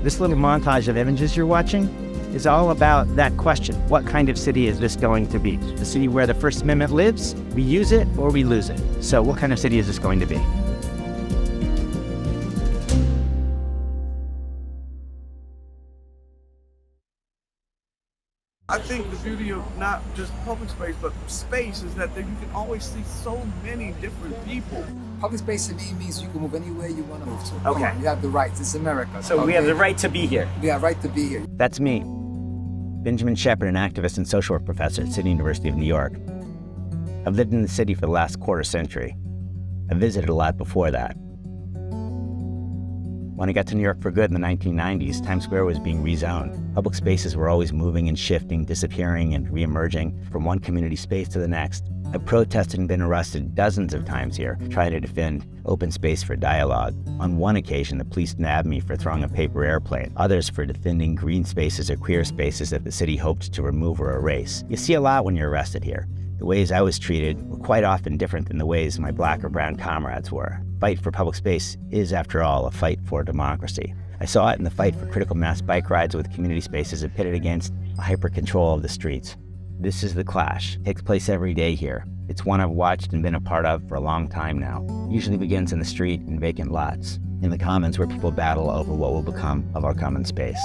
This little montage of images you're watching is all about that question. What kind of city is this going to be? The city where the First Amendment lives? We use it or we lose it. So what kind of city is this going to be? I think the beauty of not just public space, but space is that you can always see so many different people. Public space to me means you can move anywhere you want to move to. Okay. You have the rights. It's America. So we have the right to be here. We have right to be here. That's me, Benjamin Shepard, an activist and social work professor at City University of New York. I've lived in the city for the last quarter century. I visited a lot before that. When I got to New York for good in the 1990s, Times Square was being rezoned. Public spaces were always moving and shifting, disappearing and reemerging from one community space to the next. I've protested and been arrested dozens of times here, trying to defend open space for dialogue. On one occasion, the police nabbed me for throwing a paper airplane, others for defending green spaces or queer spaces that the city hoped to remove or erase. You see a lot when you're arrested here. The ways I was treated were quite often different than the ways my black or brown comrades were. Fight for public space is, after all, a fight for democracy. I saw it in the fight for critical mass bike rides with community spaces pitted against a hyper-control of the streets. This is the clash. It takes place every day here. It's one I've watched and been a part of for a long time now. It usually begins in the street in vacant lots, in the commons where people battle over what will become of our common space.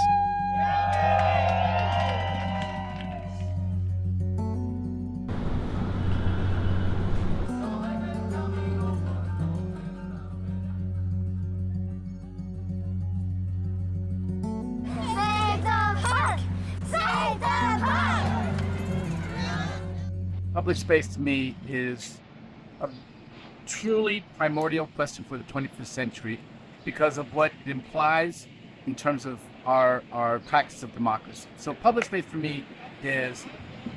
Public space to me is a truly primordial question for the 21st century because of what it implies in terms of our practice of democracy. So public space for me is,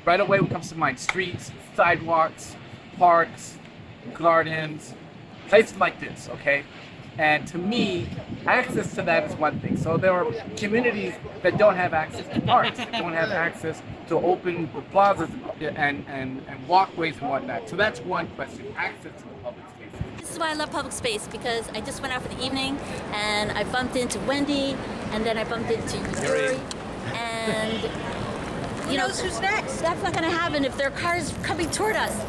right away what comes to mind, streets, sidewalks, parks, gardens, places like this, okay? And to me, access to that is one thing. So there are communities that don't have access to parks, that don't have access to open plazas and walkways and whatnot. So that's one question, access to the public space. This is why I love public space, because I just went out for the evening and I bumped into Wendy and then I bumped into Yuri. And who knows who's next? That's not going to happen if there are cars coming toward us.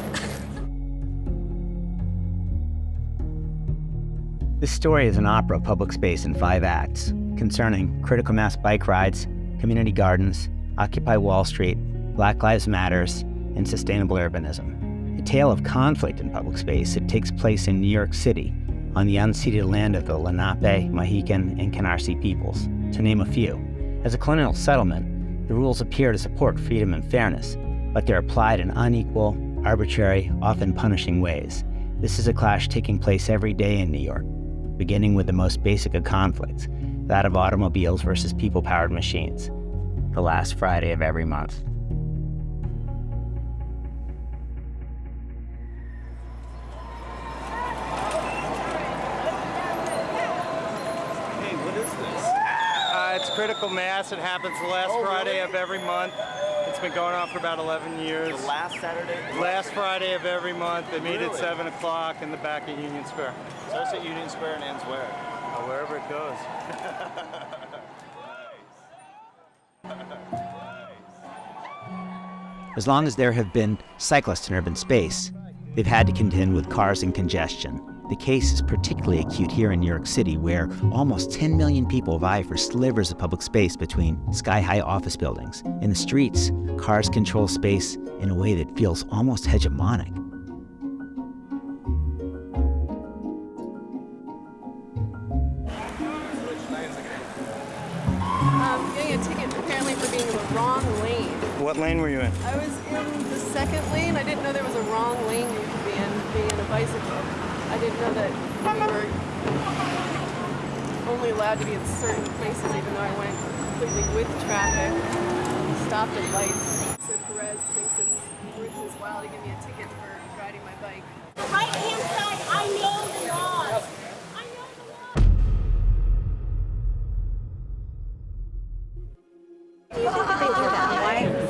This story is an opera of public space in 5 acts, concerning critical mass bike rides, community gardens, Occupy Wall Street, Black Lives Matters, and sustainable urbanism. A tale of conflict in public space that takes place in New York City, on the unceded land of the Lenape, Mohican, and Canarsie peoples, to name a few. As a colonial settlement, the rules appear to support freedom and fairness, but they're applied in unequal, arbitrary, often punishing ways. This is a clash taking place every day in New York, beginning with the most basic of conflicts, that of automobiles versus people-powered machines, the last Friday of every month. Hey, what is this? It's critical mass. It happens the last Friday of every month. It's been going on for about 11 years. The last Saturday? Last Friday of every month. They meet at 7 o'clock in the back of Union Square. Starts at Union Square and ends where? Wherever it goes. As long as there have been cyclists in urban space, they've had to contend with cars and congestion. The case is particularly acute here in New York City, where almost 10 million people vie for slivers of public space between sky-high office buildings. In the streets, cars control space in a way that feels almost hegemonic. Getting a ticket apparently for being in the wrong lane. What lane were you in? I was in the second lane. I didn't know there was a wrong lane you could be in, being in a bicycle. I didn't know that we were only allowed to be in certain places, even though I went completely with traffic, stopped at lights. So Perez thinks it's worth his while to give me a ticket for riding my bike. The right-hand side, I know the laws.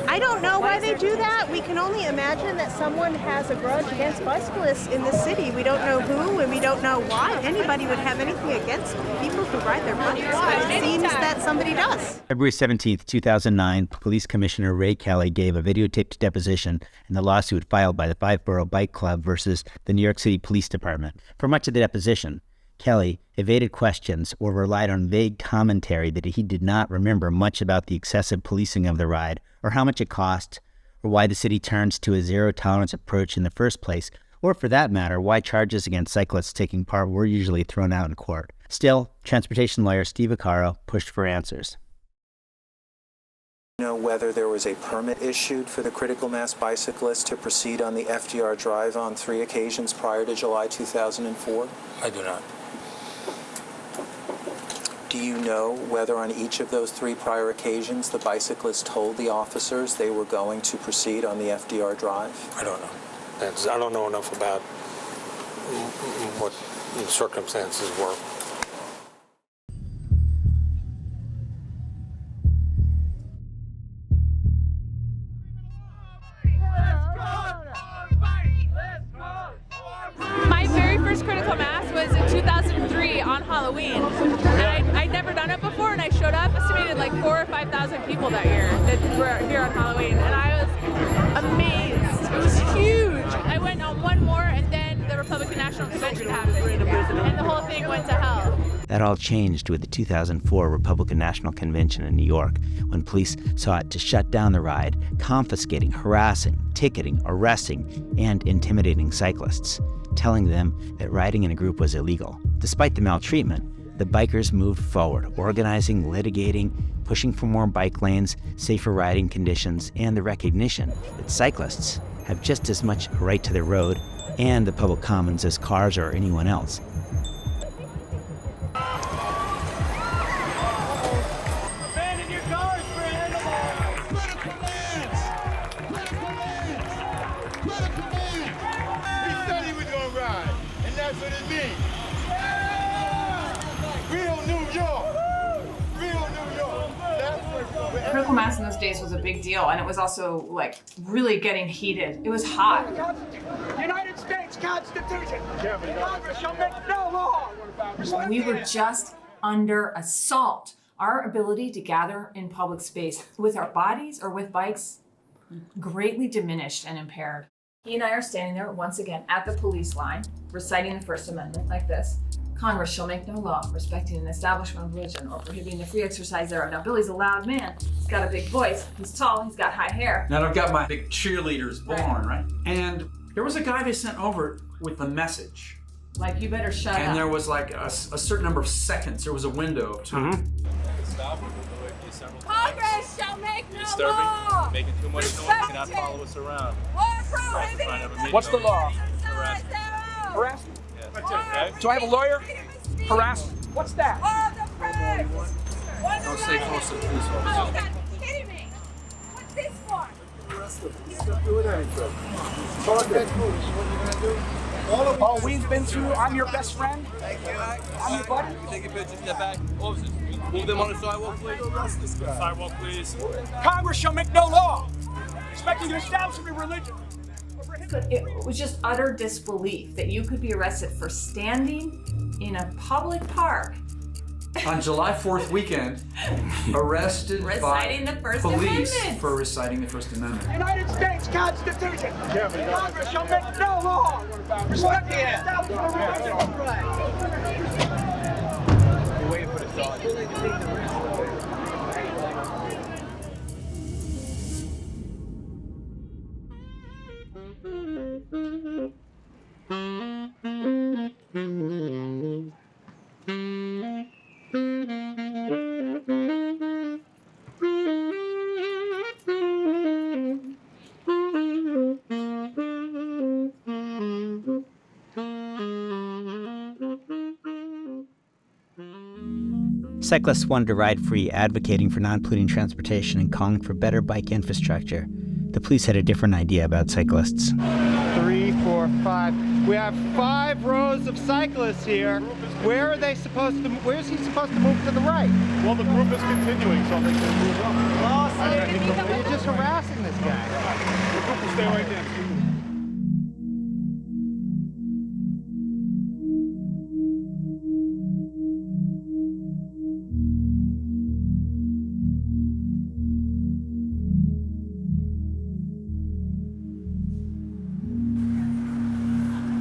I don't know why they do that. We can only imagine that someone has a grudge against bicyclists in the city. We don't know who and we don't know why anybody would have anything against people who ride their bikes, but it seems that somebody does. February 17th, 2009, Police Commissioner Ray Kelly gave a videotaped deposition in the lawsuit filed by the Five-Borough Bike Club versus the New York City Police Department. For much of the deposition, Kelly evaded questions or relied on vague commentary that he did not remember much about the excessive policing of the ride, or how much it cost, or why the city turns to a zero-tolerance approach in the first place, or for that matter, why charges against cyclists taking part were usually thrown out in court. Still, transportation lawyer Steve Vaccaro pushed for answers. Know whether there was a permit issued for the critical mass bicyclist to proceed on the FDR Drive on 3 occasions prior to July 2004? I do not. Do you know whether on each of those 3 prior occasions the bicyclist told the officers they were going to proceed on the FDR Drive? I don't know. I don't know enough about what the circumstances were. My very first critical mass was in 2003 on Halloween. And I'd never done it before, and I showed up, estimated like 4,000 or 5,000 people that year that were here on Halloween, and I was amazed. It was huge. I went on one more, and then the Republican National Convention happened, and the whole thing went to hell. That all changed with the 2004 Republican National Convention in New York, when police sought to shut down the ride, confiscating, harassing, ticketing, arresting, and intimidating cyclists, telling them that riding in a group was illegal. Despite the maltreatment, the bikers moved forward, organizing, litigating, pushing for more bike lanes, safer riding conditions, and the recognition that cyclists have just as much right to the road and the public commons as cars or anyone else. Abandon your cars for animals! Critical mass! Critical mass! Critical mass! He said he was gonna ride, and that's what it means. Real New York! Real New York! That's what Critical mass in those days was a big deal, and it was also like really getting heated. It was hot. United States Constitution! Congress shall make no law! We were just under assault. Our ability to gather in public space with our bodies or with bikes greatly diminished and impaired. He and I are standing there once again at the police line, reciting the First Amendment like this. Congress shall make no law respecting an establishment of religion or prohibiting the free exercise thereof. Now, Billy's a loud man. He's got a big voice. He's tall. He's got high hair. Now I've got my big cheerleaders bullhorn, right? And there was a guy they sent over with a message. Like, you better shut up. And there was like a certain number of seconds. There was a window of time. Congress shall make no law! Making too much noise, you cannot follow us around. What's the law? Harassment? Do I have a lawyer? Harassment? What's that? Don't stay close to the police officer. Oh, God, kidding me! What's this for? Oh, we've been through. I'm your best friend. I'm your buddy. Take a picture, step back. Officers, move them on the sidewalk, please. Sidewalk, please. Congress shall make no law respecting the establishment of religion. It was just utter disbelief that you could be arrested for standing in a public park On July 4th weekend, arrested reciting by the First police Amendment. for reciting the First Amendment. United States Constitution! Congress shall make no law! Respect the establishment of religion! You're waiting for the dog. Cyclists wanted to ride free, advocating for non-polluting transportation and calling for better bike infrastructure. The police had a different idea about cyclists. 3, 4, 5. We have 5 rows of cyclists here. Where are they supposed to? Where is he supposed to move to the right? Well, the group is continuing, so they can move up. You're just harassing this guy. Stay right there.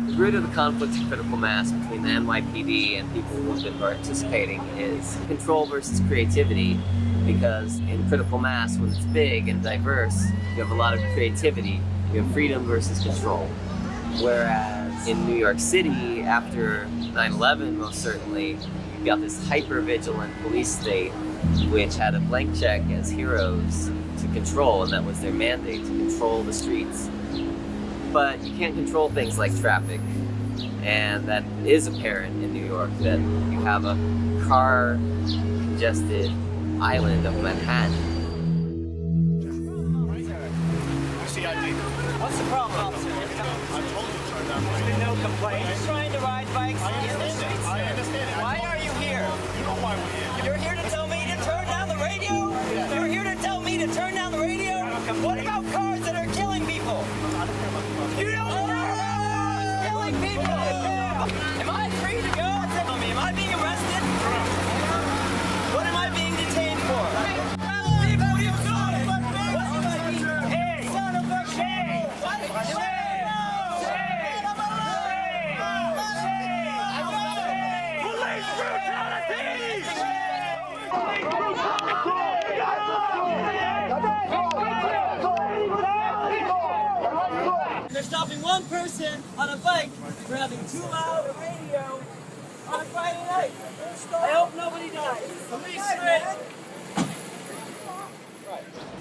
The root of the conflict of critical mass between the NYPD and people who have been participating is control versus creativity, because in critical mass, when it's big and diverse, you have a lot of creativity, you have freedom versus control. Whereas in New York City, after 9/11 most certainly, you've got this hyper-vigilant police state which had a blank check as heroes to control, and that was their mandate, to control the streets. But you can't control things like traffic, and that is apparent in New York, that you have a car-congested island of Manhattan. What's the problem, officer? No complaints. You're trying to ride bikes in the streets. I understand it. Why are you here? You know why we're here. You're here to tell me to turn down the radio? You're here to tell me to turn down the radio? What about cars that are killing people? You don't care about killing people! Am I free to go? Tell me, am I being arrested? What am I being detained for? People, you doing? What am I being? Hey, son of a shame! Police brutality! They're stopping one person on a bike for having too loud a radio on a Friday night. I hope nobody dies.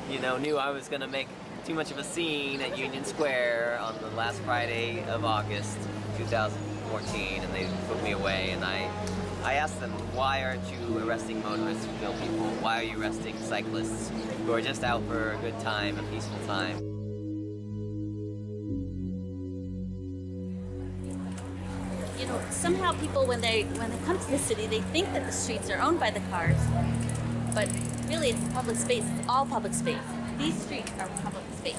You know, knew I was gonna make too much of a scene at Union Square on the last Friday of August 2014, and they put me away, and I asked them, why aren't you arresting motorists who kill people? Why are you arresting cyclists who are just out for a good time, a peaceful time? You know, somehow people, when they come to the city, they think that the streets are owned by the cars, but really it's public space. It's all public space. These streets are public space.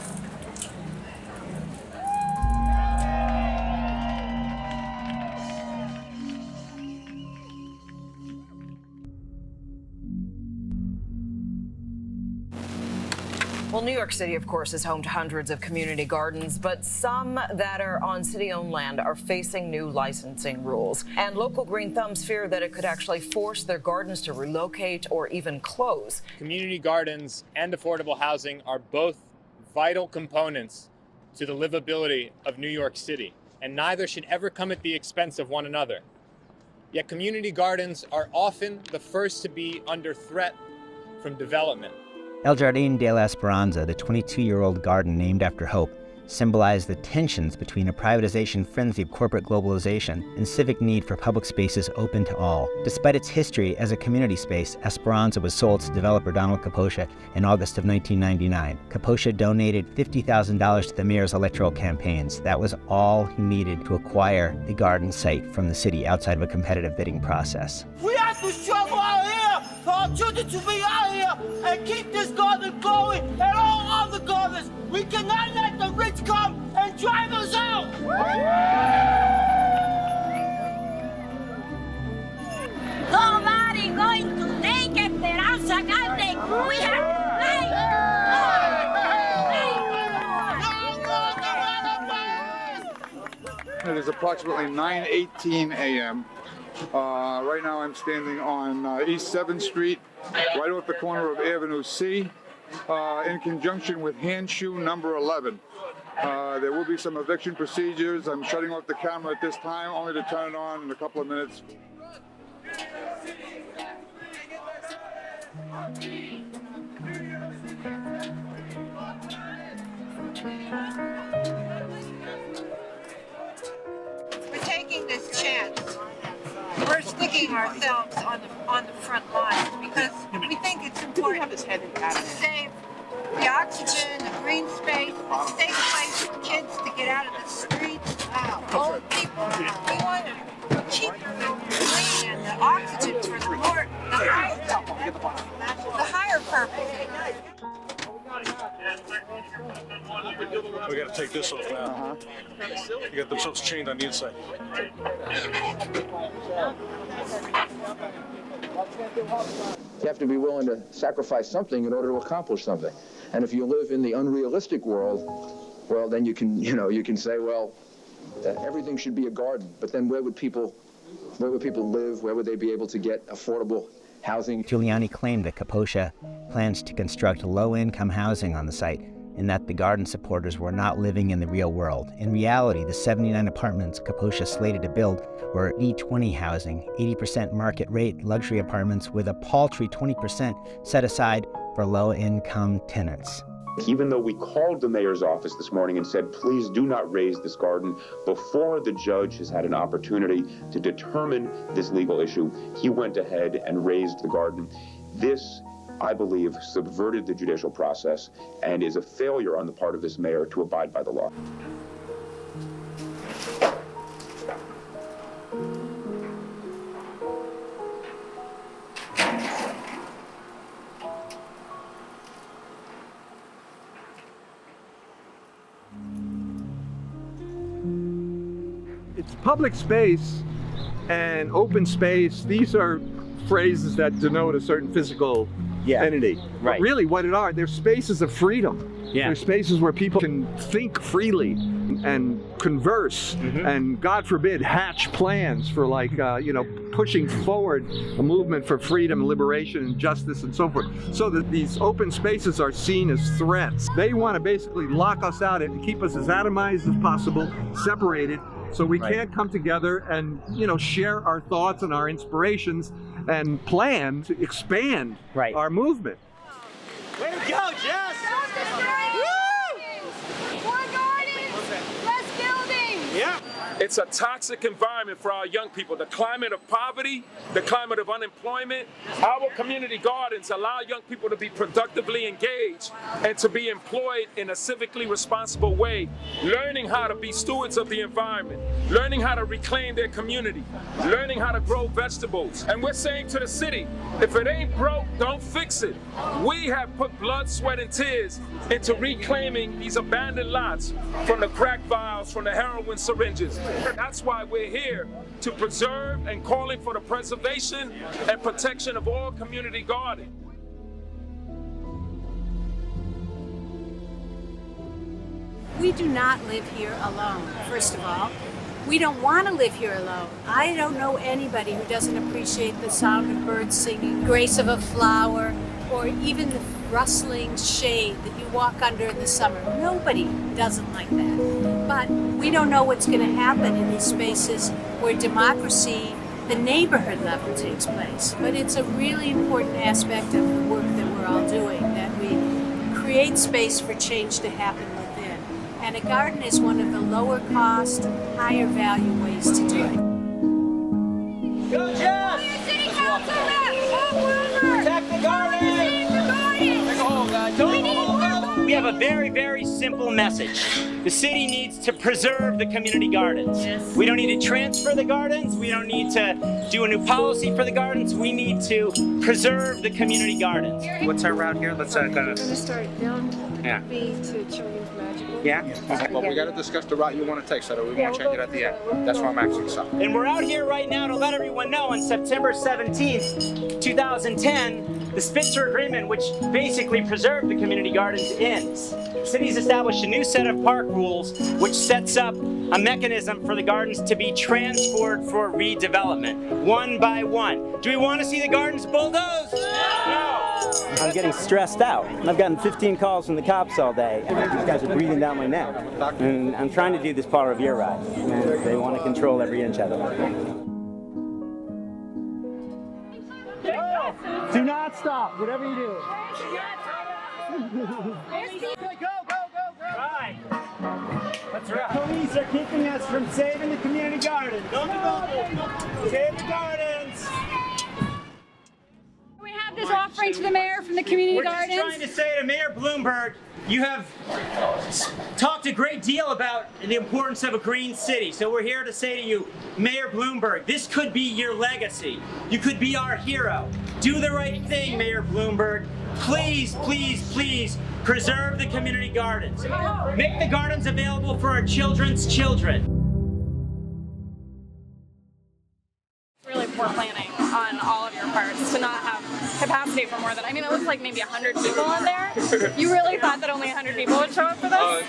Well, New York City, of course, is home to hundreds of community gardens, but some that are on city-owned land are facing new licensing rules. And local green thumbs fear that it could actually force their gardens to relocate or even close. Community gardens and affordable housing are both vital components to the livability of New York City, and neither should ever come at the expense of one another. Yet community gardens are often the first to be under threat from development. El Jardín de la Esperanza, the 22-year-old garden named after hope, symbolized the tensions between a privatization frenzy of corporate globalization and civic need for public spaces open to all. Despite its history as a community space, Esperanza was sold to developer Donald Kaposha in August of 1999. Kaposha donated $50,000 to the mayor's electoral campaigns. That was all he needed to acquire the garden site from the city outside of a competitive bidding process. We have to struggle out here for our children to be out here and keep this garden going and all other gardens. We cannot let the rich come and drive us out. Nobody going to take Esperanza Garden. We have to fight. It is approximately 9:18 a.m. Right now I'm standing on East 7th Street, right off the corner of Avenue C, in conjunction with hand shoe number 11. There will be some eviction procedures. I'm shutting off the camera at this time, only to turn it on in a couple of minutes. We're taking this chance. We're sticking ourselves on the front lines because we think it's important to save the oxygen, the green space, a safe place for kids to get out of the streets. Old people, we want to keep the clean and the oxygen for the higher purpose. We gotta take this off now. You got themselves chained on the inside. You have to be willing to sacrifice something in order to accomplish something. And if you live in the unrealistic world, well, then you can say, well, everything should be a garden. But then where would people live? Where would they be able to get affordable housing? Giuliani claimed that Kaposha plans to construct low-income housing on the site and that the garden supporters were not living in the real world. In reality, the 79 apartments Kaposha slated to build were E20 housing, 80% market rate luxury apartments with a paltry 20% set aside for low-income tenants. Even though we called the mayor's office this morning and said, please do not raise this garden before the judge has had an opportunity to determine this legal issue, he went ahead and raised the garden. This, I believe, subverted the judicial process and is a failure on the part of this mayor to abide by the law. It's public space and open space. These are phrases that denote a certain physical entity. Right. But really what it are, they're spaces of freedom. Yeah. They're spaces where people can think freely and converse and, God forbid, hatch plans for pushing forward a movement for freedom, liberation, and justice and so forth. So that these open spaces are seen as threats. They want to basically lock us out and keep us as atomized as possible, separated, so we can't come together and, share our thoughts and our inspirations and plan to expand our movement. Way to go, Jess! More gardens! Less buildings! Yeah. It's a toxic environment for our young people. The climate of poverty, the climate of unemployment. Our community gardens allow young people to be productively engaged and to be employed in a civically responsible way, learning how to be stewards of the environment, learning how to reclaim their community, learning how to grow vegetables. And we're saying to the city, if it ain't broke, don't fix it. We have put blood, sweat, and tears into reclaiming these abandoned lots from the crack vials, from the heroin syringes. That's why we're here, to preserve and calling for the preservation and protection of all community gardens. We do not live here alone, first of all. We don't want to live here alone. I don't know anybody who doesn't appreciate the sound of birds singing, grace of a flower, or even the rustling shade that you walk under in the summer. Nobody doesn't like that. But we don't know what's going to happen in these spaces where democracy, the neighborhood level, takes place. But it's a really important aspect of the work that we're all doing, that we create space for change to happen within. And a garden is one of the lower cost, higher value ways to do it. Go, Jess! City Council rep! Protect the garden! We have a very, very simple message. The city needs to preserve the community gardens. Yes. We don't need to transfer the gardens. We don't need to do a new policy for the gardens. We need to preserve the community gardens. What's our route here? Let's We're going to start down B to Children's Magical. Yeah? Okay. Well, we got to discuss the route you want to take, so that we won't change it at the end. That's why I'm asking so. And we're out here right now to let everyone know on September 17th, 2010, the Spitzer Agreement, which basically preserved the community gardens, ends. The city's established a new set of park rules which sets up a mechanism for the gardens to be transferred for redevelopment, one by one. Do we want to see the gardens bulldozed? No! I'm getting stressed out. I've gotten 15 calls from the cops all day. These guys are breathing down my neck. And I'm trying to do this Paul Revere ride, and they want to control every inch of it. Do not stop, whatever you do. Right. That's right. Police are keeping us from saving the community gardens. Save the gardens. We have this offering to the mayor from the community We're gardens? just trying to say to Mayor Bloomberg, you have talked a great deal about the importance of a green city. So we're here to say to you, Mayor Bloomberg, this could be your legacy. You could be our hero. Do the right thing, Mayor Bloomberg. Please, please, please preserve the community gardens. Make the gardens available for our children's children. Really poor planning on all of your parts to not have capacity for more than, I mean, it looks like maybe 100 people in there. You really thought that only 100 people would show up for this?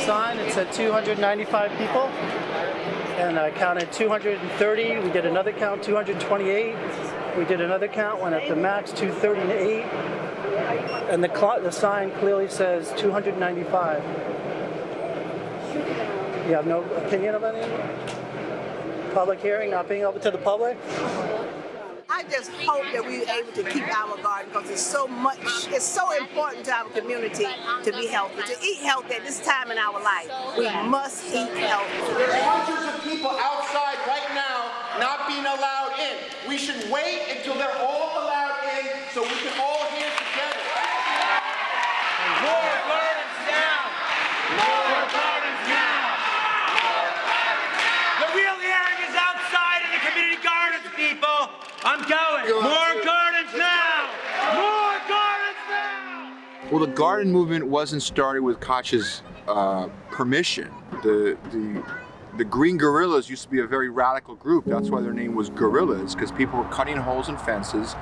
Sign, it said 295 people, and I counted 230. We did another count, 228. We did another count, went up to max 238, and the sign clearly says 295. You have no opinion about it? Public hearing, not being open to the public? I just hope that we're able to keep our garden because it's so important to our community to be healthy, to eat healthy at this time in our life. We must eat healthy. There are hundreds of people outside right now not being allowed in. We should wait until they're all allowed in so we can all hear together. More gardens now! More gardens now! The real hearing is outside in the community gardens, people! I'm going! More gardens now! More gardens now! Well, the garden movement wasn't started with Koch's permission. The Green Guerrillas used to be a very radical group. That's why their name was Guerrillas, because people were cutting holes in fences,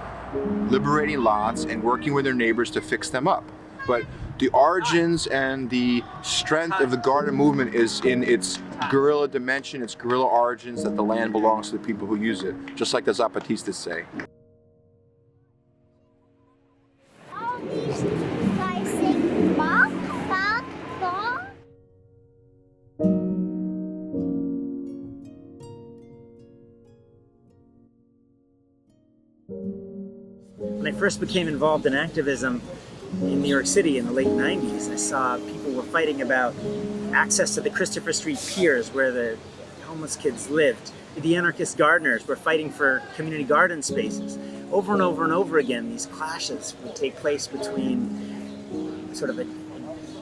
liberating lots, and working with their neighbors to fix them up. But the origins and the strength of the garden movement is in its guerrilla dimension, its guerrilla origins, that the land belongs to the people who use it, just like the Zapatistas say. When I first became involved in activism in New York City in the late 90s, I saw people were fighting about access to the Christopher Street piers where the homeless kids lived. The anarchist gardeners were fighting for community garden spaces. Over and over and over again, these clashes would take place between sort of a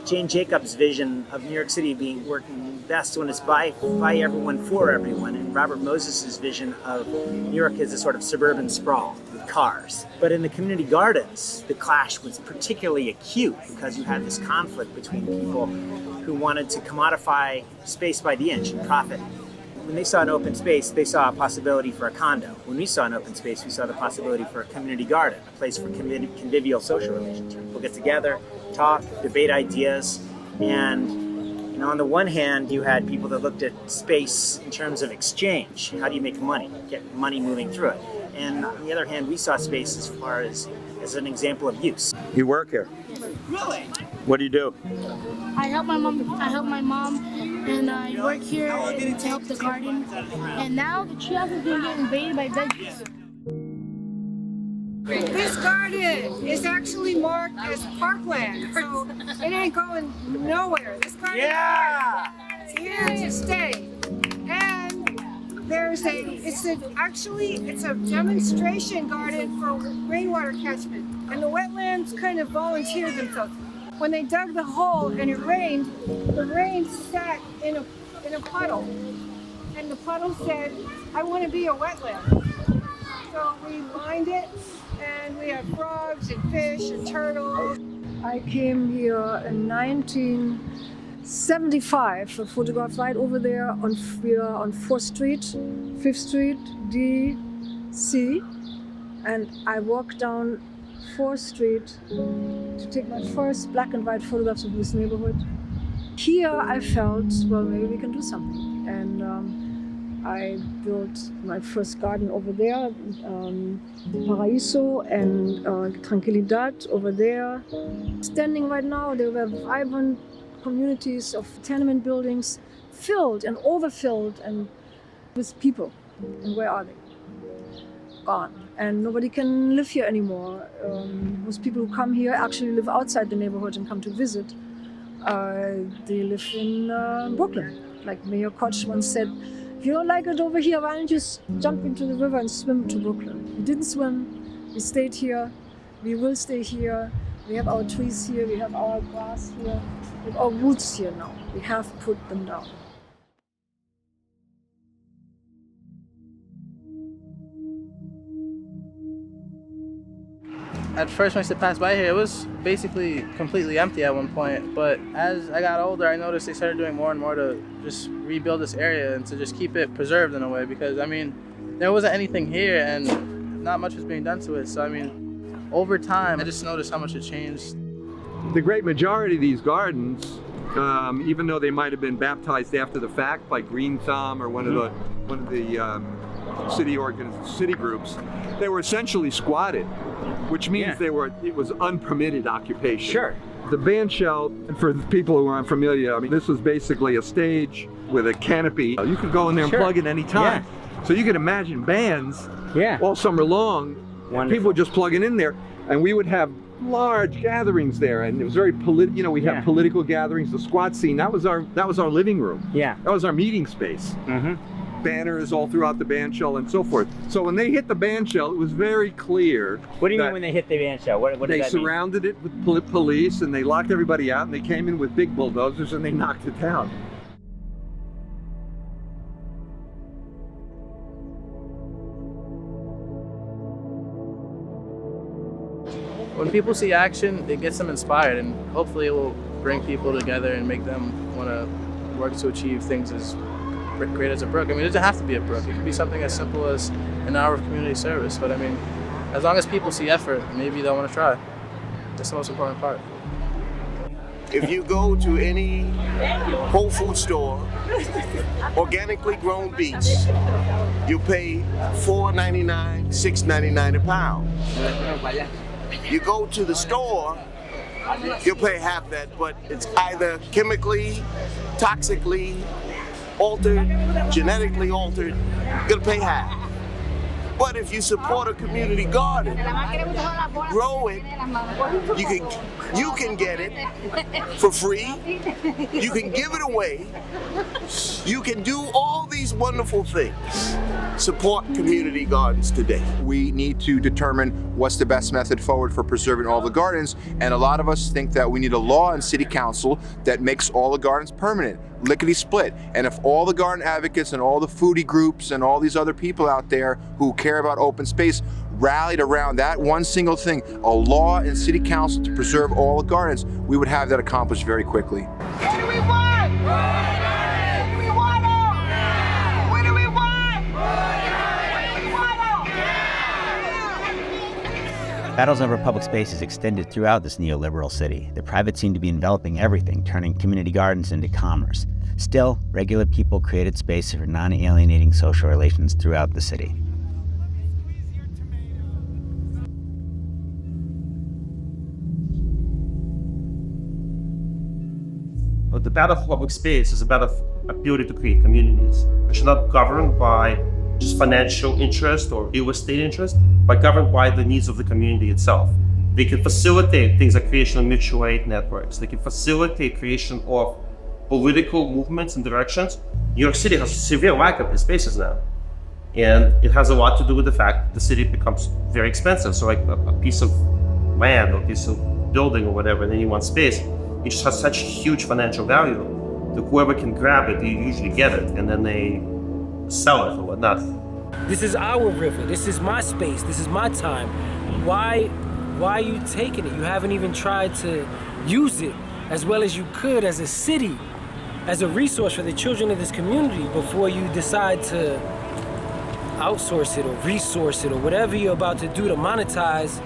Jane Jacobs' vision of New York City being working best when it's by everyone for everyone, and Robert Moses' vision of New York as a sort of suburban sprawl with cars. But in the community gardens, the clash was particularly acute because you had this conflict between people who wanted to commodify space by the inch and profit. When they saw an open space, they saw a possibility for a condo. When we saw an open space, we saw the possibility for a community garden, a place for convivial social relations. People get together, talk, debate ideas, and on the one hand, you had people that looked at space in terms of exchange. How do you make money? Get money moving through it. And on the other hand, we saw space as far as an example of use. You work here? Really? What do you do? I help my mom, and I work here to help the garden. And now the treehouse is being invaded by veggies. This garden is actually marked as parkland, so it ain't going nowhere. This garden is here to stay. And there's it's a demonstration garden for rainwater catchment. And the wetlands kind of volunteered themselves. When they dug the hole and it rained, the rain sat in a puddle. And the puddle said, I want to be a wetland. So we lined it, and we have frogs and fish and turtles. I came here in 1975. I photographed right over there on 4th Street, 5th Street, D.C. And I walked down 4th Street to take my first black and white photographs of this neighborhood. Here I felt, well, maybe we can do something. And I built my first garden over there, Paraíso and Tranquilidad over there. Standing right now, there were vibrant communities of tenement buildings filled and overfilled and with people. And where are they? Gone. And nobody can live here anymore. Most people who come here actually live outside the neighborhood and come to visit. They live in Brooklyn. Like Mayor Koch once said, If you don't like it over here, why don't you jump into the river and swim to Brooklyn? We didn't swim, we stayed here, we will stay here. We have our trees here, we have our grass here, we have our woods here now. We have put them down. At first, when I used to pass by here, it was basically completely empty at one point. But as I got older, I noticed they started doing more and more to just rebuild this area and to just keep it preserved in a way. Because, I mean, there wasn't anything here and not much was being done to it. So, I mean, over time, I just noticed how much it changed. The great majority of these gardens, even though they might have been baptized after the fact by Green Thumb or one of the city groups, they were essentially squatted, which means it was unpermitted occupation. Sure. The band shell, and for people who aren't familiar, I mean, this was basically a stage with a canopy. You could go in there and plug in any time. Yeah. So you could imagine bands all summer long. People just plugging in there, and we would have large gatherings there, and it was very we had political gatherings. The squat scene, that was our living room. Yeah. That was our meeting space. Banners all throughout the band shell and so forth. So when they hit the band shell, it was very clear. What do you mean when they hit the band shell? What does that mean? They surrounded it with police, and they locked everybody out, and they came in with big bulldozers and they knocked it down. When people see action, it gets them inspired, and hopefully it will bring people together and make them want to work to achieve things as great as a brook. I mean, it doesn't have to be a brook. It could be something as simple as an hour of community service. But I mean, as long as people see effort, maybe they'll want to try. That's the most important part. If you go to any Whole Food store, organically grown beets, you pay $4.99, $6.99 a pound. You go to the store, you'll pay half that, but it's either chemically, toxically altered, genetically altered, you're gonna pay half. But if you support a community garden, grow it, you can get it for free, you can give it away, you can do all these wonderful things. Support community gardens today. We need to determine what's the best method forward for preserving all the gardens, and a lot of us think that we need a law in city council that makes all the gardens permanent, lickety split. And if all the garden advocates and all the foodie groups and all these other people out there who care about open space rallied around that one single thing, a law in city council to preserve all the gardens, we would have that accomplished very quickly. What do we want? What do we want? What do we want? Battles over public spaces extended throughout this neoliberal city. The private seemed to be enveloping everything, turning community gardens into commerce. Still, regular people created space for non-alienating social relations throughout the city. But the battle for public space is about ability to create communities, which are not governed by just financial interest or real estate interest, but governed by the needs of the community itself. They can facilitate things like creation of mutual aid networks. They can facilitate creation of political movements and directions. New York City has a severe lack of these spaces now. And it has a lot to do with the fact that the city becomes very expensive. So like a piece of land or a piece of building or whatever in any one space, it just has such huge financial value that whoever can grab it, they usually get it, and then they sell it or whatnot. This is our river, this is my space, this is my time. Why are you taking it? You haven't even tried to use it as well as you could as a city, as a resource for the children of this community before you decide to outsource it or resource it or whatever you're about to do to monetize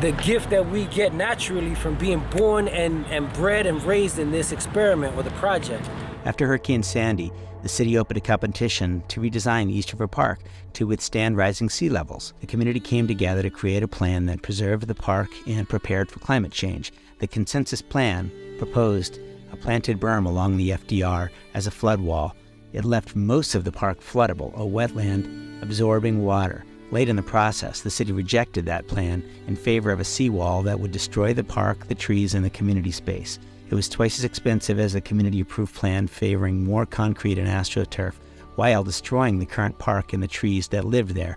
the gift that we get naturally from being born and bred and raised in this experiment or the project. After Hurricane Sandy, the city opened a competition to redesign East River Park to withstand rising sea levels. The community came together to create a plan that preserved the park and prepared for climate change. The consensus plan proposed a planted berm along the FDR as a flood wall. It left most of the park floodable, a wetland absorbing water. Late in the process, the city rejected that plan in favor of a seawall that would destroy the park, the trees, and the community space. It was twice as expensive as the community-approved plan, favoring more concrete and AstroTurf, while destroying the current park and the trees that lived there.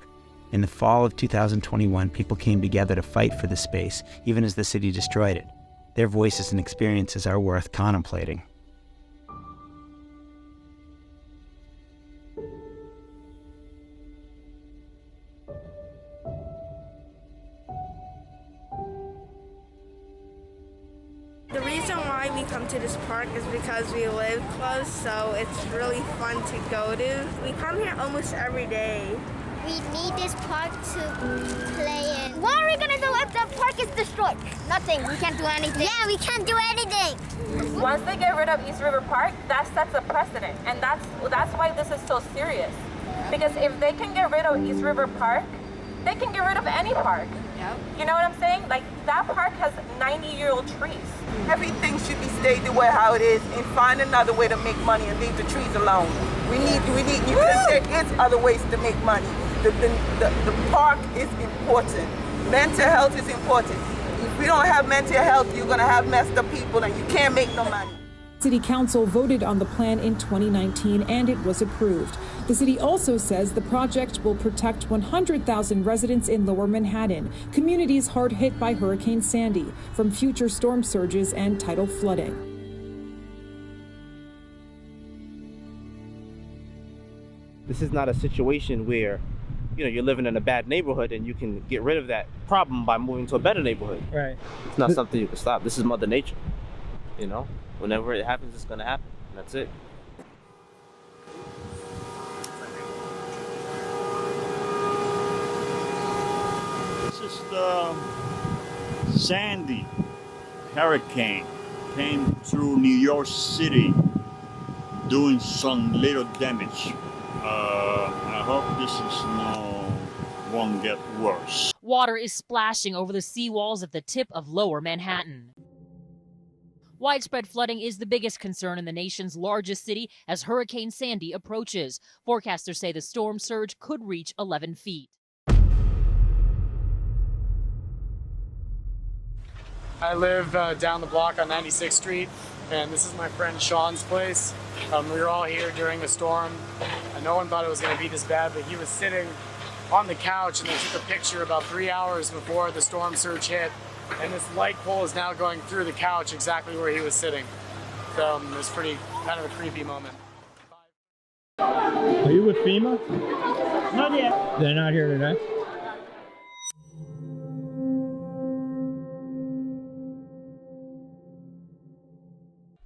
In the fall of 2021, people came together to fight for the space, even as the city destroyed it. Their voices and experiences are worth contemplating. The reason why we come to this park is because we live close, so it's really fun to go to. We come here almost every day. We need this park to play in. What are we gonna do if the park is destroyed? Nothing. We can't do anything. Yeah, we can't do anything. Once they get rid of East River Park, that sets a precedent, and that's why this is so serious. Because if they can get rid of East River Park, they can get rid of any park. Yep. You know what I'm saying? Like, that park has 90-year-old trees. Everything should be stayed the way how it is and find another way to make money and leave the trees alone. We need, because there is other ways to make money. The park is important. Mental health is important. If we don't have mental health, you're gonna have messed up people and you can't make no money. City Council voted on the plan in 2019 and it was approved. The city also says the project will protect 100,000 residents in Lower Manhattan, communities hard hit by Hurricane Sandy, from future storm surges and tidal flooding. This is not a situation where, you're living in a bad neighborhood and you can get rid of that problem by moving to a better neighborhood. Right. It's not something you can stop. This is Mother Nature, Whenever it happens, it's gonna happen. That's it. This is the Sandy hurricane. Came through New York City, doing some little damage. I hope won't get worse. Water is splashing over the seawalls at the tip of Lower Manhattan. Widespread flooding is the biggest concern in the nation's largest city as Hurricane Sandy approaches. Forecasters say the storm surge could reach 11 feet. I live down the block on 96th Street, and this is my friend Sean's place. We were all here during the storm. No one thought it was going to be this bad, but he was sitting on the couch, and they took a picture about 3 hours before the storm surge hit. And this light pole is now going through the couch exactly where he was sitting. So it was pretty kind of a creepy moment. Are you with FEMA? Not yet. They're not here today?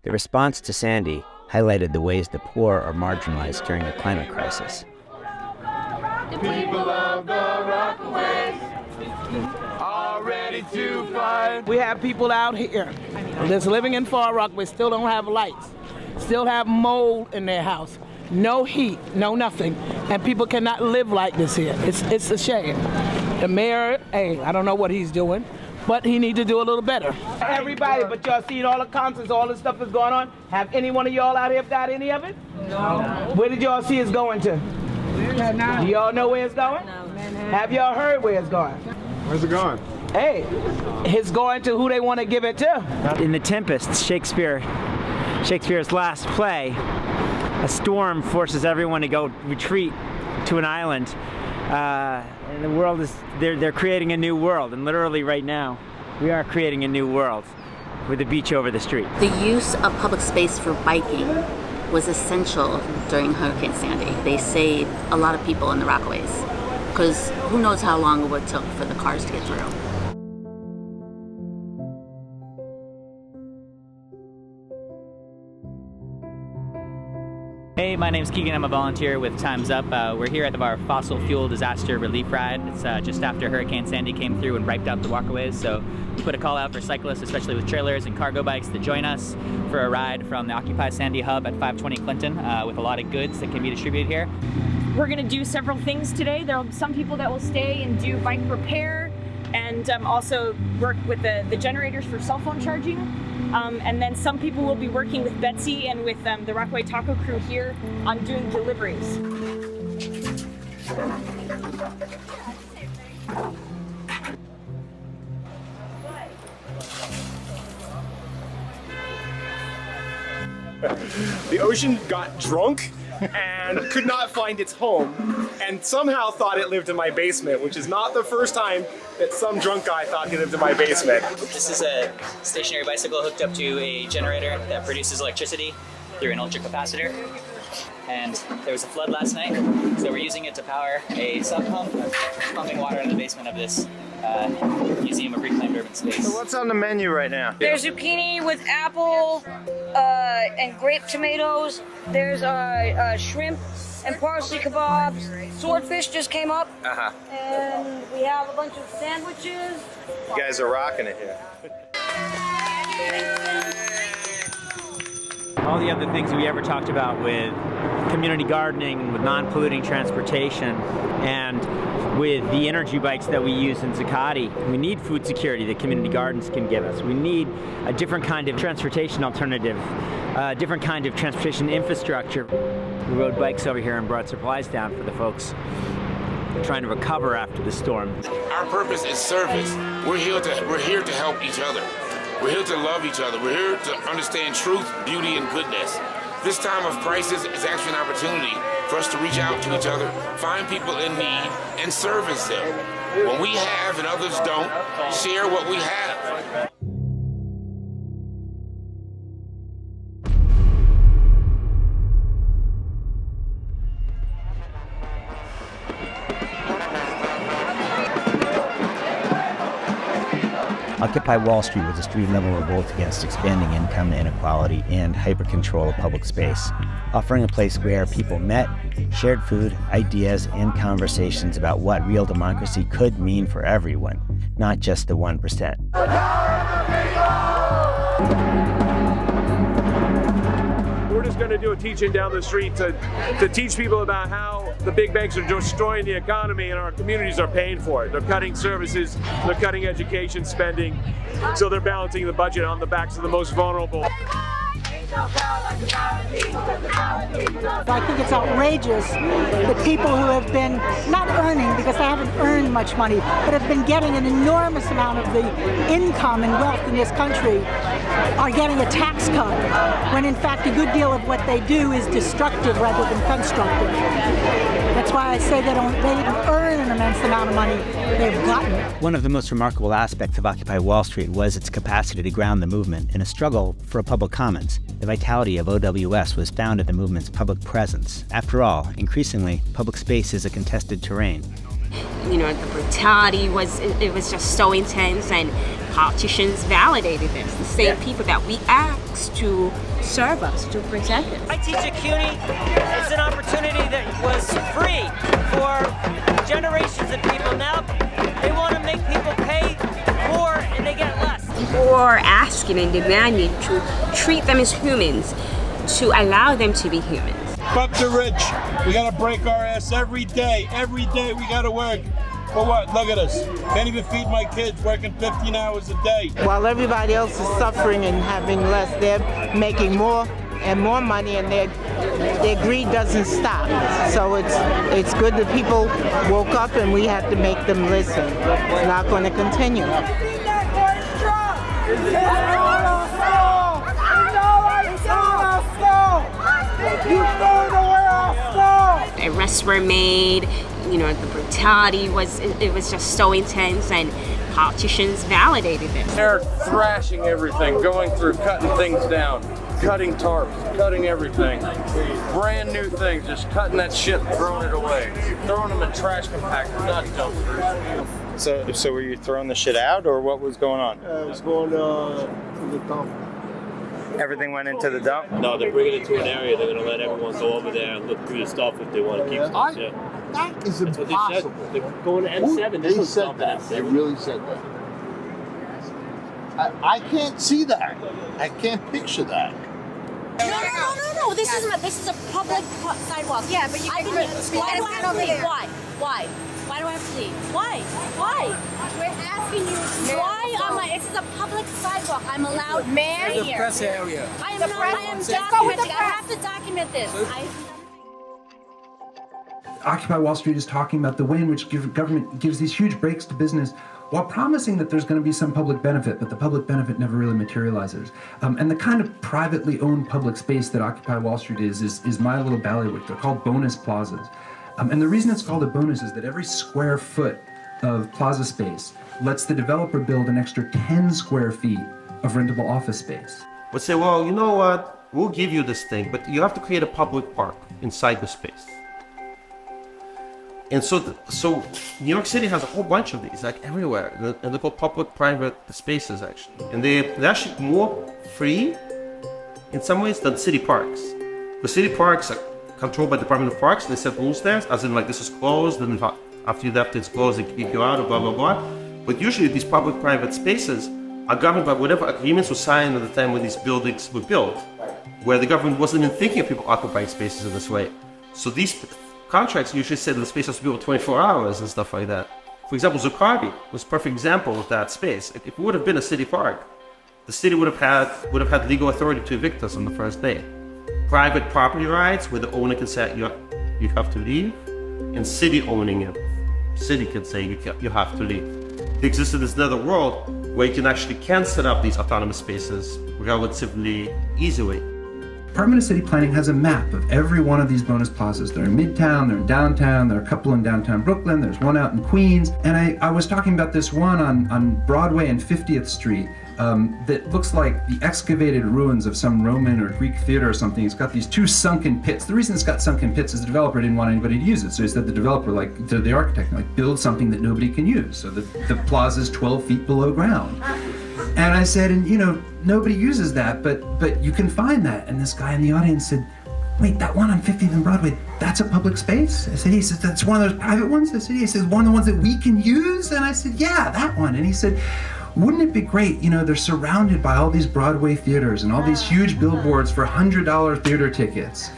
The response to Sandy highlighted the ways the poor are marginalized during a climate crisis. The people of the Rockaways are ready to fight. We have people out here that's living in Far Rockaway, still don't have lights, still have mold in their house, no heat, no nothing, and people cannot live like this here. It's a shame. The mayor, I don't know what he's doing, but he needs to do a little better. Everybody, but y'all seen all the concerts, all the stuff that's going on. Have any one of y'all out here got any of it? No. Where did y'all see it's going to? Do y'all know where it's going? No. Have y'all heard where it's going? Where's it going? Hey, it's going to who they want to give it to. In The Tempest, Shakespeare's last play, a storm forces everyone to go retreat to an island. And the world is, they're creating a new world, and literally right now, we are creating a new world with the beach over the street. The use of public space for biking was essential during Hurricane Sandy. They saved a lot of people in the Rockaways, because who knows how long it would take for the cars to get through. Hey, my name's Keegan. I'm a volunteer with Time's Up. We're here at our fossil fuel disaster relief ride. It's just after Hurricane Sandy came through and wiped out the walkways. So we put a call out for cyclists, especially with trailers and cargo bikes, to join us for a ride from the Occupy Sandy hub at 520 Clinton with a lot of goods that can be distributed here. We're going to do several things today. There are some people that will stay and do bike repair and also work with the generators for cell phone charging. And then some people will be working with Betsy and with the Rockaway Taco crew here on doing deliveries. The ocean got drunk and could not find its home, and somehow thought it lived in my basement, which is not the first time that some drunk guy thought he lived in my basement. This is a stationary bicycle hooked up to a generator that produces electricity through an ultracapacitor. And there was a flood last night, so we're using it to power a sub pump, pumping water in the basement of this Museum of Reclaimed Urban Space. So what's on the menu right now? There's zucchini with apple and grape tomatoes. There's shrimp and parsley kebabs. Swordfish just came up. And we have a bunch of sandwiches. You guys are rocking it here. All the other things that we ever talked about with community gardening, with non-polluting transportation, and with the energy bikes that we use in Zuccotti, we need food security that community gardens can give us. We need a different kind of transportation alternative, a different kind of transportation infrastructure. We rode bikes over here and brought supplies down for the folks trying to recover after the storm. Our purpose is service. We're here to help each other. We're here to love each other. We're here to understand truth, beauty, and goodness. This time of crisis is actually an opportunity for us to reach out to each other, find people in need, and service them. When we have and others don't, share what we have. Occupy Wall Street was a street-level revolt against expanding income inequality and hyper-control of public space, offering a place where people met, shared food, ideas, and conversations about what real democracy could mean for everyone, not just the 1%. We're just going to do a teaching down the street to teach people about how the big banks are destroying the economy and our communities are paying for it. They're cutting services, they're cutting education spending, so they're balancing the budget on the backs of the most vulnerable. I think it's outrageous that people who have been not earning, because they haven't earned much money, but have been getting an enormous amount of the income and wealth in this country are getting a tax cut, when in fact a good deal of what they do is destructive rather than constructive. That's why I say they didn't earn an immense amount of money, they've gotten it. One of the most remarkable aspects of Occupy Wall Street was its capacity to ground the movement in a struggle for a public commons. The vitality of OWS was found in the movement's public presence. After all, increasingly, public space is a contested terrain. You know, the brutality was just so intense, and politicians validated this. The same people that we asked to serve us, to protect us. I teach at CUNY. It's an opportunity that was free for generations of people. Now they want to make people pay more and they get less. People are asking and demanding to treat them as humans, to allow them to be humans. Fuck the rich. We gotta break our ass every day. Every day we gotta work. For what? Look at us. Can't even feed my kids, working 15 hours a day. While everybody else is suffering and having less, they're making more and more money, and their greed doesn't stop. So it's good that people woke up, and we have to make them listen. It's not going to continue. Arrests were made. You know, the brutality was just so intense, and politicians validated this. They're thrashing everything, going through, cutting things down, cutting tarps, cutting everything. Brand new things, just cutting that shit and throwing it away. Throwing them in trash compactors, not dumpsters. So were you throwing the shit out, or what was going on? It was going to the dump. Everything went into the dump? No, they're bringing it to an area. They're going to let everyone go over there and look through the stuff if they want to keep stuff. Yeah. That is That's impossible. what they said. They're going to M7. They said that. They really said that. I can't see that. I can't picture that. No. This is a public sidewalk. Yeah, but you can why do I have to leave? Why? Why do I have to leave? Why? We're asking you. Why am I? This is a public sidewalk. I'm allowed man here. The press area. I am documenting. I have to document this. Occupy Wall Street is talking about the way in which government gives these huge breaks to business while promising that there's going to be some public benefit, but the public benefit never really materializes. And the kind of privately owned public space that Occupy Wall Street is my little bailiwick. They're called bonus plazas. And the reason it's called a bonus is that every square foot of plaza space lets the developer build an extra 10 square feet of rentable office space. Would say, well, you know what, we'll give you this thing, but you have to create a public park inside the space. And so New York City has a whole bunch of these, like everywhere, and they're called public-private spaces, actually. And they're actually more free, in some ways, than city parks. The city parks are controlled by the Department of Parks. They set rules there, as in, like, this is closed, and after you left, it's closed, and kick you out, or blah, blah, blah. But usually, these public-private spaces are governed by whatever agreements were signed at the time when these buildings were built, where the government wasn't even thinking of people occupying spaces in this way. So these contracts usually said the space has to be over 24 hours and stuff like that. For example, Zuccotti was a perfect example of that space. If it would have been a city park, the city would have had legal authority to evict us on the first day. Private property rights, where the owner can say you have to leave, and city owning it, city can say you have to leave. There existed this another world where you can set up these autonomous spaces relatively easily. Department of City Planning has a map of every one of these bonus plazas. They're in Midtown, they're in downtown, there are a couple in downtown Brooklyn, there's one out in Queens. And I was talking about this one on Broadway and 50th Street that looks like the excavated ruins of some Roman or Greek theater or something. It's got these two sunken pits. The reason it's got sunken pits is the developer didn't want anybody to use it. So he said the developer, like to the architect, like, build something that nobody can use. So the plaza's 12 feet below ground. And I said, and you know, nobody uses that, but you can find that. And this guy in the audience said, wait, that one on 50th and Broadway, that's a public space? I said, he said, that's one of those private ones? I said, he says, one of the ones that we can use? And I said, yeah, that one. And he said, wouldn't it be great, you know, they're surrounded by all these Broadway theaters and all these huge billboards for $100 theater tickets.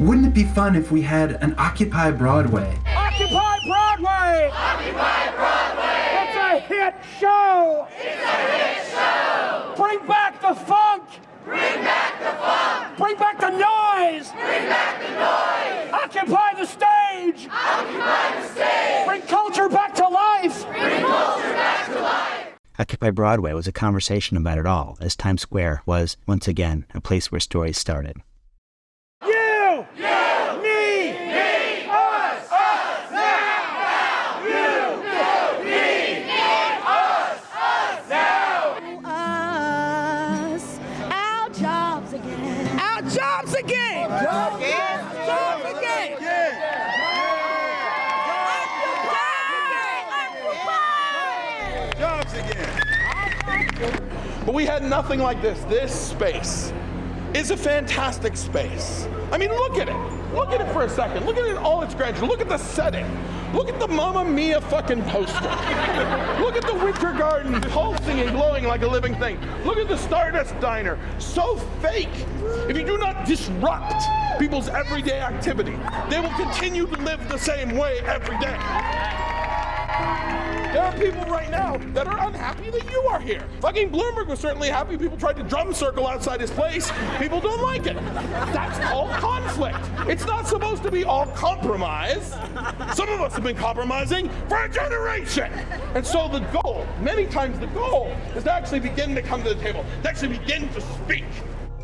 Wouldn't it be fun if we had an Occupy Broadway? Occupy Broadway! Occupy Broadway! It's a hit show! It's a hit show! Bring back the funk! Bring back the funk! Bring back the noise! Bring back the noise! Occupy the stage! Occupy the stage! Bring culture back to life! Bring culture back to life! Occupy Broadway was a conversation about it all, as Times Square was, once again, a place where stories started. You! You! Me! Me! Us! Us! Now! You! You! Me! Me! Us! Us! Now! Us, our jobs again. Our jobs again! Jobs again! Jobs again! Jobs again! But we had nothing like this. This space is a fantastic space. I mean, look at it. Look at it for a second. Look at it in all its grandeur. Look at the setting. Look at the Mamma Mia fucking poster. Look at the Winter Garden pulsing and glowing like a living thing. Look at the Stardust Diner. So fake. If you do not disrupt people's everyday activity, they will continue to live the same way every day. There are people right now that are unhappy that you are here. Fucking Bloomberg was certainly happy people tried to drum circle outside his place. People don't like it. That's called conflict. It's not supposed to be all compromise. Some of us have been compromising for a generation. And so the goal, many times the goal, is to actually begin to come to the table, to actually begin to speak.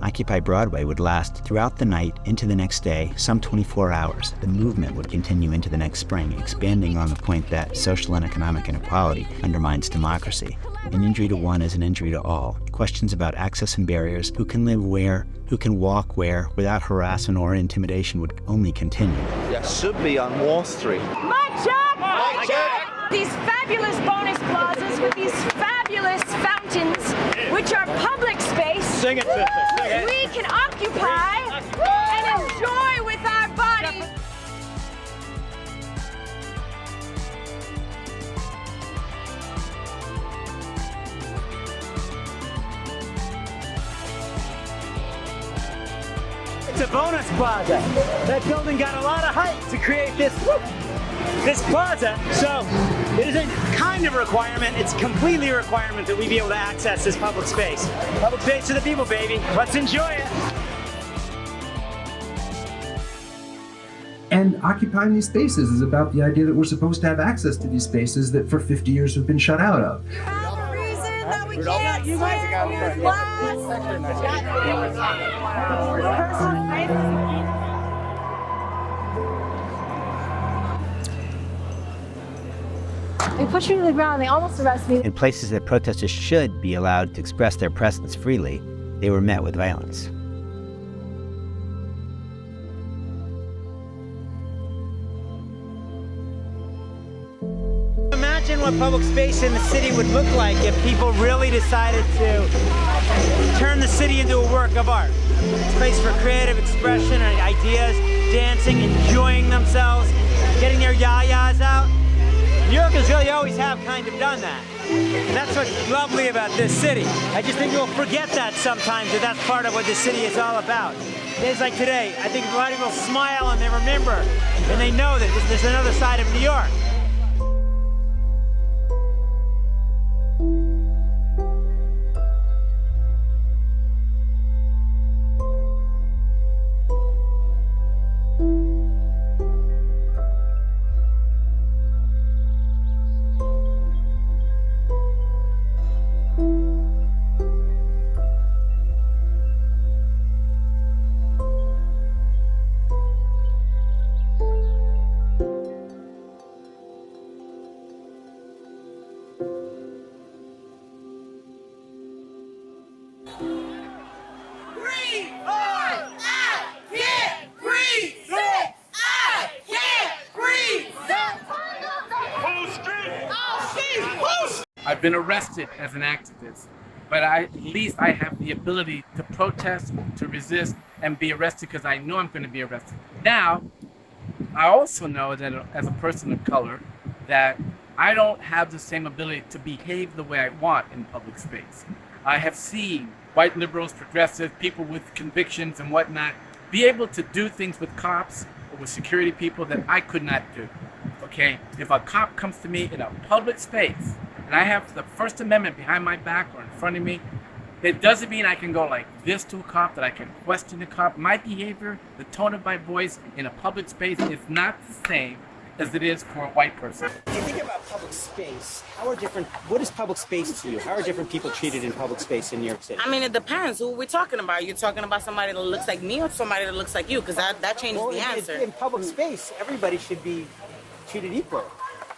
Occupy Broadway would last throughout the night into the next day, some 24 hours. The movement would continue into the next spring, expanding on the point that social and economic inequality undermines democracy. An injury to one is an injury to all. Questions about access and barriers, who can live where, who can walk where, without harassment or intimidation would only continue. That should be on Wall Street. Mic check! Mic check! These fabulous bonus plazas with these fabulous fountains, which are public space. Sing it, sister. Sing it. We can occupy and enjoy with our bodies. It's a bonus plaza. That building got a lot of height to create this plaza. So it isn't kind of a requirement, it's completely a requirement that we be able to access this public space. Public space to the people, baby. Let's enjoy it. And occupying these spaces is about the idea that we're supposed to have access to these spaces that for 50 years we've been shut out of. They pushed me to the ground. They almost arrested me. In places that protesters should be allowed to express their presence freely, they were met with violence. Imagine what public space in the city would look like if people really decided to turn the city into a work of art. A space for creative expression and ideas, dancing, enjoying themselves, getting their yayas out. New Yorkers really always have kind of done that. And that's what's lovely about this city. I just think we'll forget that sometimes, that that's part of what this city is all about. Days like today, I think a lot of people smile and they remember, and they know that there's another side of New York. I've been arrested as an activist, but at least I have the ability to protest, to resist, and be arrested because I know I'm going to be arrested. Now, I also know that as a person of color, that I don't have the same ability to behave the way I want in public space. I have seen white liberals, progressives, people with convictions and whatnot, be able to do things with cops or with security people that I could not do. Okay, if a cop comes to me in a public space, and I have the First Amendment behind my back or in front of me, it doesn't mean I can go like this to a cop, that I can question the cop. My behavior, the tone of my voice in a public space is not the same as it is for a white person. When you think about public space, what is public space to you? How are different people treated in public space in New York City? I mean, it depends. Who we're talking about. You're talking about somebody that looks like me or somebody that looks like you, because that changes the answer. In public space, everybody should be treated equally.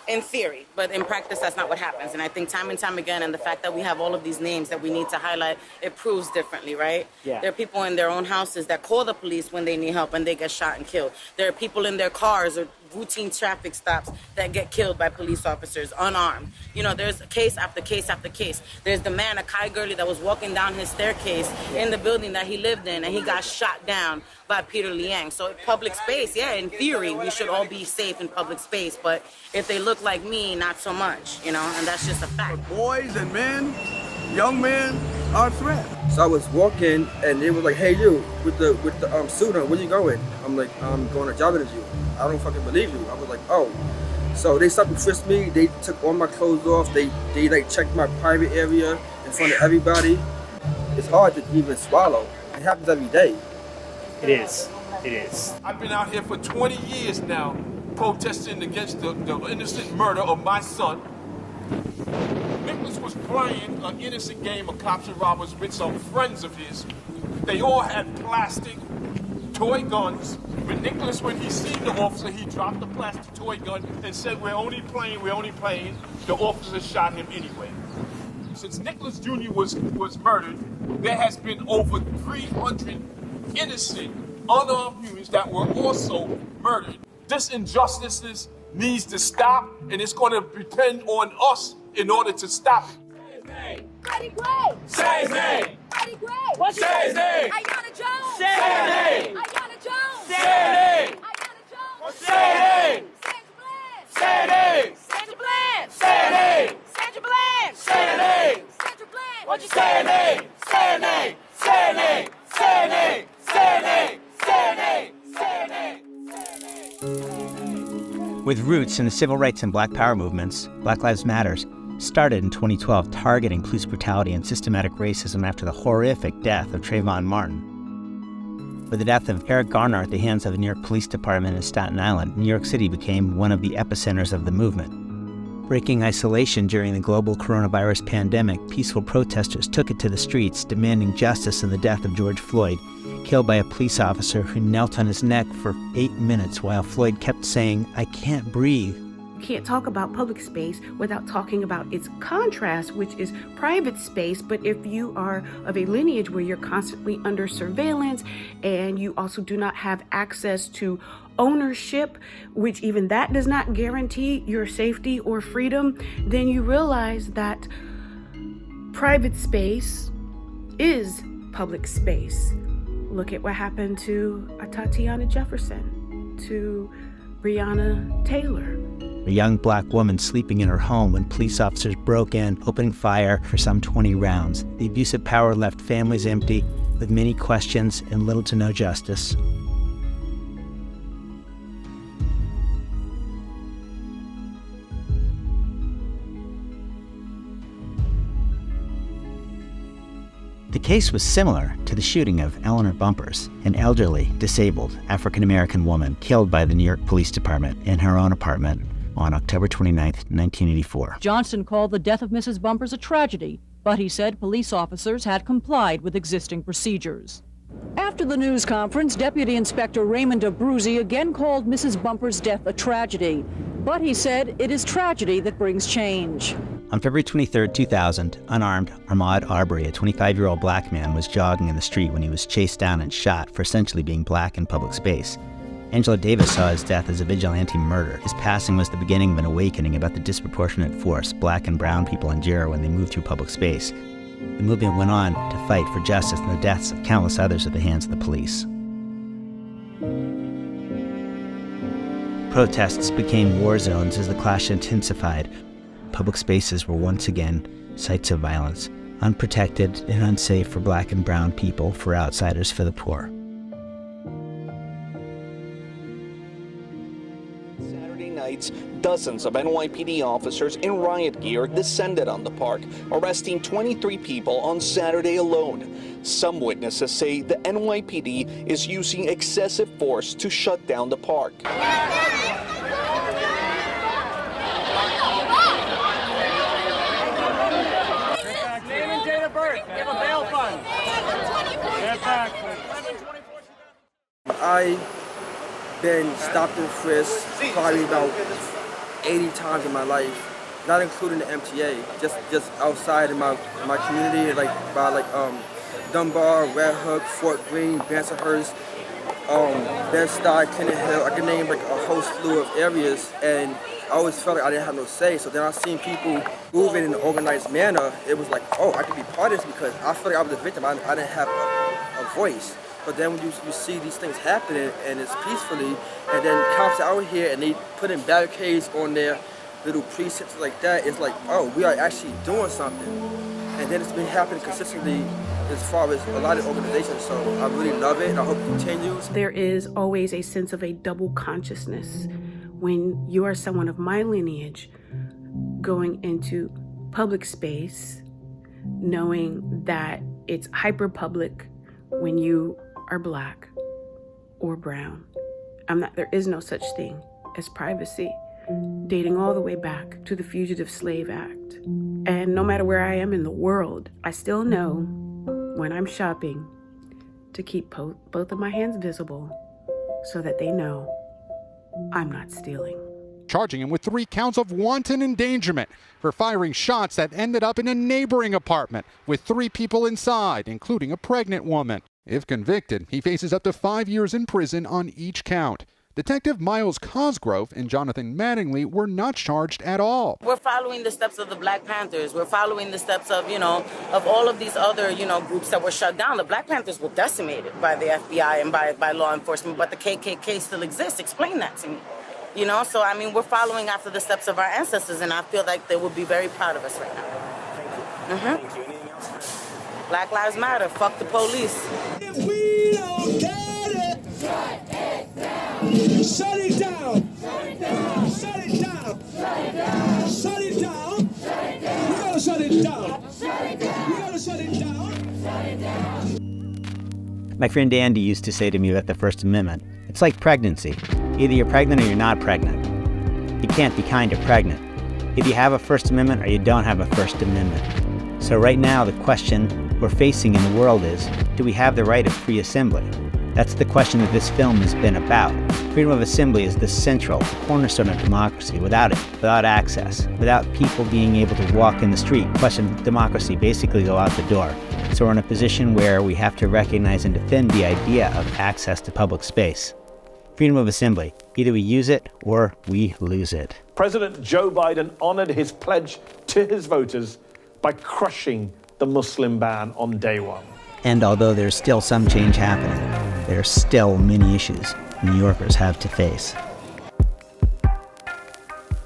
In theory, but in practice, that's not what happens. And I think time and time again, and the fact that we have all of these names that we need to highlight, it proves differently, right? Yeah. There are people in their own houses that call the police when they need help and they get shot and killed. There are people in their cars or routine traffic stops that get killed by police officers, unarmed. You know, there's case after case after case. There's the man, Akai Gurley, that was walking down his staircase in the building that he lived in, and he got shot down by Peter Liang. So public space, yeah, in theory, we should all be safe in public space, but if they look like me, not so much, you know, and that's just a fact. Boys and men, young men, are a threat. So I was walking, and they was like, "Hey, you with the suit on, where you going?" I'm like, "I'm going to job interview." I don't fucking believe you. I was like, "Oh." So they stopped and frisked me. They took all my clothes off. They like checked my private area in front of everybody. It's hard to even swallow. It happens every day. It is. It is. I've been out here for 20 years now, protesting against the innocent murder of my son. Nicholas was playing an innocent game of cops and robbers with some friends of his. They all had plastic toy guns. But Nicholas, when he seen the officer, he dropped the plastic toy gun and said, we're only playing. The officer shot him anyway. Since Nicholas Jr. was murdered, there has been over 300 innocent, unarmed humans that were also murdered. This injustice needs to stop, and it's going to depend on us in order to stop it. Freddie Gray! Say his name! Freddie Gray! What's your name? Ayanna Jones! Say her name! Ayanna Jones! Say her name! Ayanna Jones! Say her name! Say her name! Sandra Bland! Say her name! Sandra Bland! Say her name! Sandra Bland! What'd you say her name? Say her name! Say her name! Say her name! Say her name! Say her name! Say her name! With roots in the civil rights and Black Power movements, Black Lives Matter started in 2012 targeting police brutality and systematic racism after the horrific death of Trayvon Martin. With the death of Eric Garner at the hands of the New York Police Department in Staten Island, New York City became one of the epicenters of the movement. Breaking isolation during the global coronavirus pandemic, peaceful protesters took it to the streets, demanding justice in the death of George Floyd, killed by a police officer who knelt on his neck for 8 minutes while Floyd kept saying, "I can't breathe." You can't talk about public space without talking about its contrast, which is private space. But if you are of a lineage where you're constantly under surveillance and you also do not have access to ownership, which even that does not guarantee your safety or freedom, then you realize that private space is public space. Look at what happened to Tatiana Jefferson, to Breonna Taylor. A young black woman sleeping in her home when police officers broke in, opening fire for some 20 rounds. The abuse of power left families empty, with many questions and little to no justice. The case was similar to the shooting of Eleanor Bumpers, an elderly, disabled African-American woman killed by the New York Police Department in her own apartment on October 29, 1984. Johnson called the death of Mrs. Bumpers a tragedy, but he said police officers had complied with existing procedures. After the news conference, Deputy Inspector Raymond Abruzzi again called Mrs. Bumpers' death a tragedy, but he said it is tragedy that brings change. On February 23, 2000, unarmed Ahmaud Arbery, a 25-year-old black man, was jogging in the street when he was chased down and shot for essentially being black in public space. Angela Davis saw his death as a vigilante murder. His passing was the beginning of an awakening about the disproportionate force black and brown people endure when they move through public space. The movement went on to fight for justice and the deaths of countless others at the hands of the police. Protests became war zones as the clash intensified. Public spaces were once again sites of violence, unprotected and unsafe for black and brown people, for outsiders, for the poor. Saturday nights, dozens of NYPD officers in riot gear descended on the park, arresting 23 people on Saturday alone. Some witnesses say the NYPD is using excessive force to shut down the park. I've been stopped and frisked probably about 80 times in my life, not including the MTA, just outside of my community, like by Dunbar, Red Hook, Fort Greene, Bensonhurst, Bed-Stuy, Clinton Hill. I can name like a whole slew of areas, and I always felt like I didn't have no say. So then I seen people moving in an organized manner. It was like, oh, I could be part of this because I felt like I was a victim. I didn't have a voice. But then when you see these things happening and it's peacefully, and then cops are out here and they put in barricades on their little precincts like that, it's like, oh, we are actually doing something. And then it's been happening consistently as far as a lot of organizations, so I really love it and I hope it continues. There is always a sense of a double consciousness when you are someone of my lineage going into public space, knowing that it's hyper public when you are black or brown. There is no such thing as privacy, dating all the way back to the Fugitive Slave Act. And no matter where I am in the world, I still know when I'm shopping to keep both of my hands visible so that they know I'm not stealing. Charging him with 3 counts of wanton endangerment for firing shots that ended up in a neighboring apartment with 3 people inside, including a pregnant woman. If convicted, he faces up to 5 years in prison on each count. Detective Miles Cosgrove and Jonathan Mattingly were not charged at all. We're following the steps of the Black Panthers. We're following the steps of, of all of these other, groups that were shut down. The Black Panthers were decimated by the FBI and by law enforcement, but the KKK still exists. Explain that to me. So we're following after the steps of our ancestors, and I feel like they would be very proud of us right now. Thank you. Anything else? Black Lives Matter. Fuck the police. If we don't get it, shut it down. Shut it down. Shut it down. Shut it down. Shut it down. Shut it down. Shut it down. We gotta shut it down. Shut it down. We gotta shut it down. Shut it down. My friend Andy used to say to me about the First Amendment, it's like pregnancy. Either you're pregnant or you're not pregnant. You can't be kind of pregnant. Either you have a First Amendment or you don't have a First Amendment. So right now, the question we're facing in the world is, do we have the right of free assembly? That's the question that this film has been about. Freedom of assembly is the central cornerstone of democracy. Without it, without access, without people being able to walk in the street, question democracy basically go out the door. So we're in a position where we have to recognize and defend the idea of access to public space. Freedom of assembly. Either we use it or we lose it. President Joe Biden honored his pledge to his voters by crushing the Muslim ban on day one. And although there's still some change happening, there are still many issues New Yorkers have to face.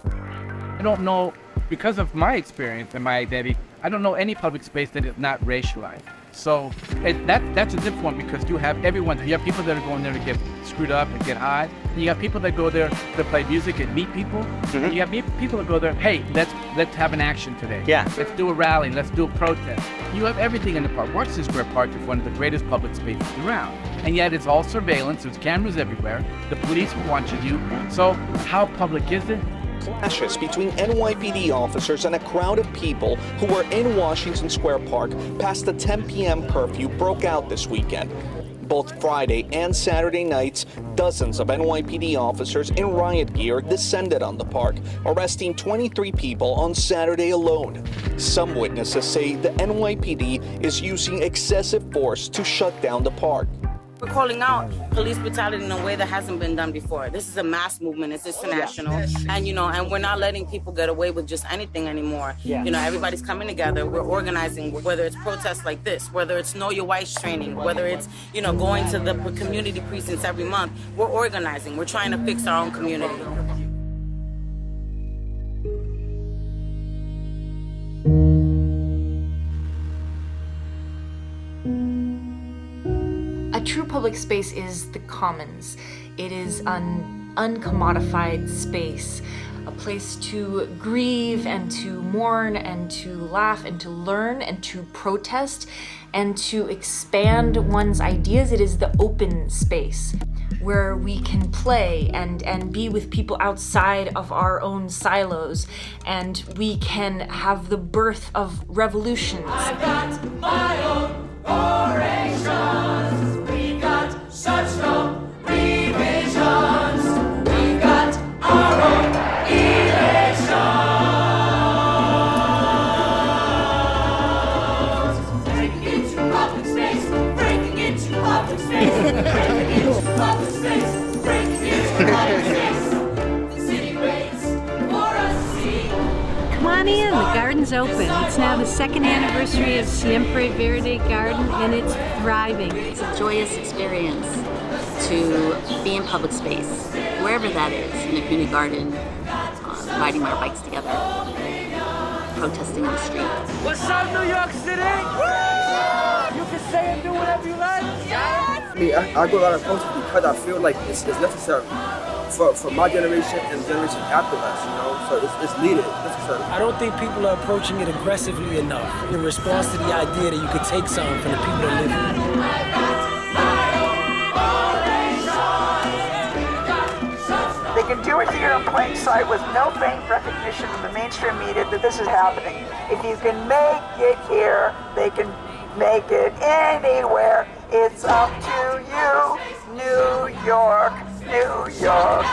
I don't know, because of my experience and my identity, I don't know any public space that is not racialized. So that's a different one, because you have everyone. You have people that are going there to get screwed up and get high. And you have people that go there to play music and meet people. Mm-hmm. And you have people that go there, hey, let's have an action today. Yeah. Let's do a rally. Let's do a protest. You have everything in the park. Washington Square Park is one of the greatest public spaces around. And yet it's all surveillance. There's cameras everywhere. The police will watch you. So how public is it? Clashes between NYPD officers and a crowd of people who were in Washington Square Park past the 10 p.m. curfew broke out this weekend. Both Friday and Saturday nights, dozens of NYPD officers in riot gear descended on the park, arresting 23 people on Saturday alone. Some witnesses say the NYPD is using excessive force to shut down the park. We're calling out police brutality in a way that hasn't been done before. This is a mass movement. It's international. And, and we're not letting people get away with just anything anymore. Yeah. Everybody's coming together. We're organizing, whether it's protests like this, whether it's Know Your Rights training, whether it's, going to the community precincts every month. We're organizing. We're trying to fix our own community. A true public space is the commons. It is an uncommodified space, a place to grieve and to mourn and to laugh and to learn and to protest and to expand one's ideas. It is the open space where we can play and be with people outside of our own silos, and we can have the birth of revolutions. I've got my own orations. Such no revisions. We've got our own elections. Breaking into public space. Breaking into public space. Breaking into public space. Breaking into public space. The city waits for us to see. Come on in, the garden's open. It's now the 2nd anniversary of Siempre Verde Garden, and it's thriving. It's a joyous experience to be in public space, wherever that is, in a community garden, riding our bikes together, protesting on the street. What's up, New York City? You can say and do whatever you like. I go out and protest because I feel like it's necessary for my generation and the generation after us, so it's needed, it's necessary. I don't think people are approaching it aggressively enough in response to the idea that you could take something from the people that live here. They can do it here in plain sight with no faint recognition from the mainstream media that this is happening. If you can make it here, they can make it anywhere. It's up to you, New York, New York.